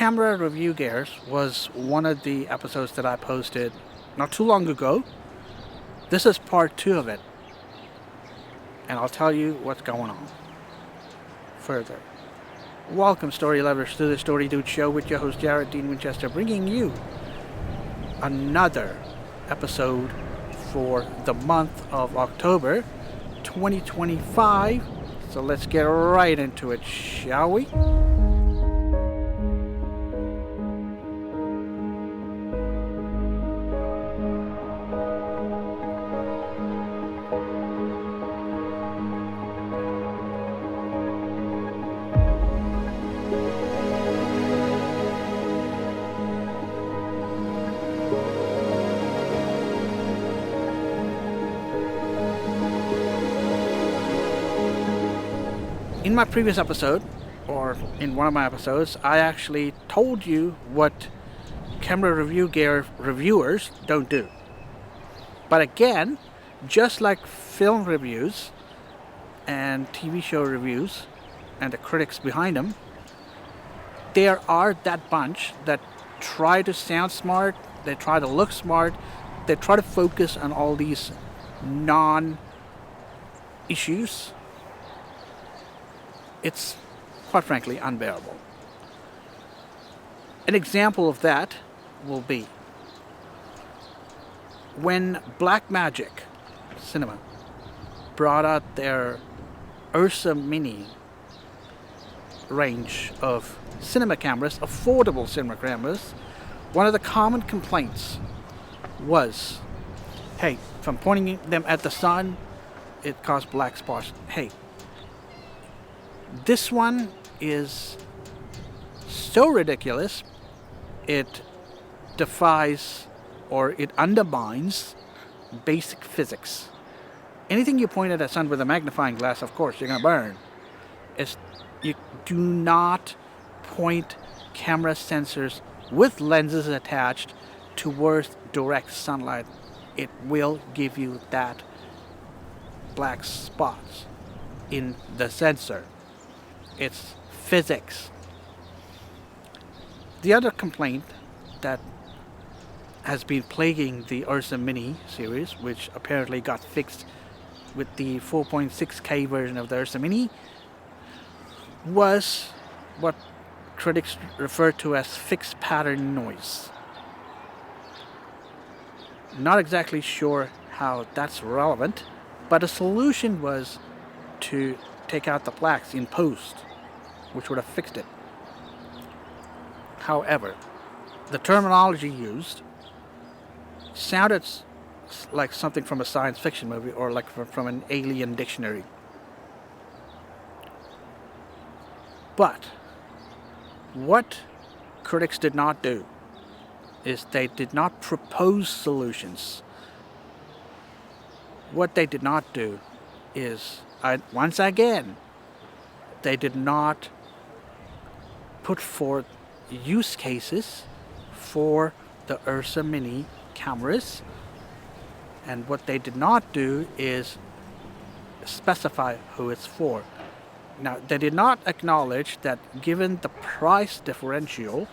Camera Review Gears was one of the episodes that I posted not too long ago. This is part 2 of it, and I'll tell you what's going on further. Welcome, story lovers, to the Story Dude Show with your host, Jared Dean Winchester, bringing you another episode for the month of October 2025. So let's get right into it, shall we? In my previous episode, or in one of my episodes, I actually told you what camera review gear reviewers don't do. But again, just like film reviews and TV show reviews and the critics behind them, there are that bunch that try to sound smart, they try to look smart, they try to focus on all these non-issues. It's, quite frankly, unbearable. An example of that will be when Blackmagic Cinema brought out their Ursa Mini range of cinema cameras, affordable cinema cameras. One of the common complaints was, hey, if I'm pointing them at the sun, it caused black spots. Hey, this one is so ridiculous, it defies or it undermines basic physics. Anything you point at a sun with a magnifying glass, of course, you're going to burn. You do not point camera sensors with lenses attached towards direct sunlight. It will give you that black spots in the sensor. It's physics. The other complaint that has been plaguing the Ursa Mini series, which apparently got fixed with the 4.6K version of the Ursa Mini, was what critics refer to as fixed pattern noise. Not exactly sure how that's relevant, but a solution was to take out the blacks in post, which would have fixed it. However, the terminology used sounded like something from a science fiction movie or like from an alien dictionary. But what critics did not do is they did not propose solutions. What they did not do is, once again, they did not put forth use cases for the Ursa Mini cameras, and what they did not do is specify who it's for. Now, they did not acknowledge that given the price differential,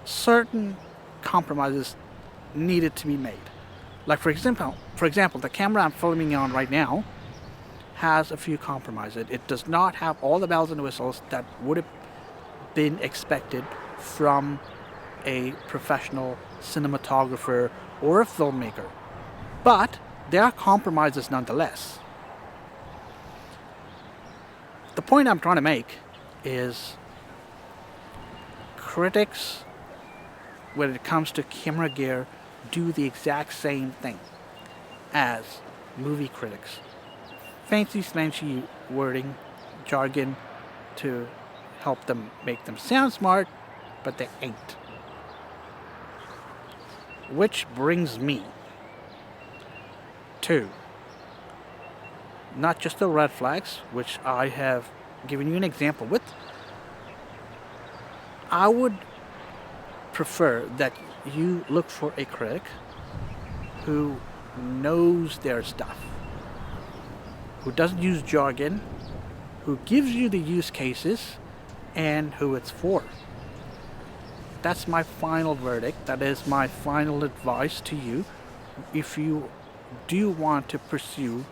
certain compromises needed to be made. Like for example, the camera I'm filming on right now has a few compromises. It does not have all the bells and whistles that would have been expected from a professional cinematographer or a filmmaker. But there are compromises nonetheless. The point I'm trying to make is critics, when it comes to camera gear, do the exact same thing as movie critics. Fancy smancy wording, jargon to help them make them sound smart, but they ain't. Which brings me to not just the red flags, which I have given you an example with. I would prefer that you look for a critic who knows their stuff, who doesn't use jargon, who gives you the use cases and who it's for. That's my final verdict. That is my final advice to you. If you do want to pursue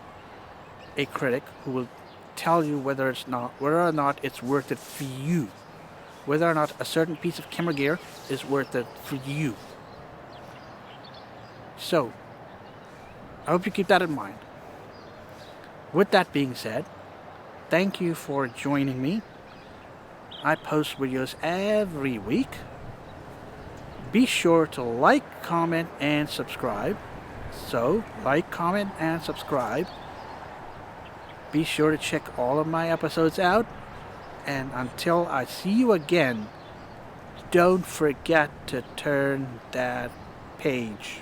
a critic who will tell you whether or not it's worth it for you, whether or not a certain piece of camera gear is worth it for you. So, I hope you keep that in mind. With that being said, thank you for joining me. I post videos every week. Be sure to like, comment, and subscribe. So, like, comment, and subscribe. Be sure to check all of my episodes out. And until I see you again, don't forget to turn that page.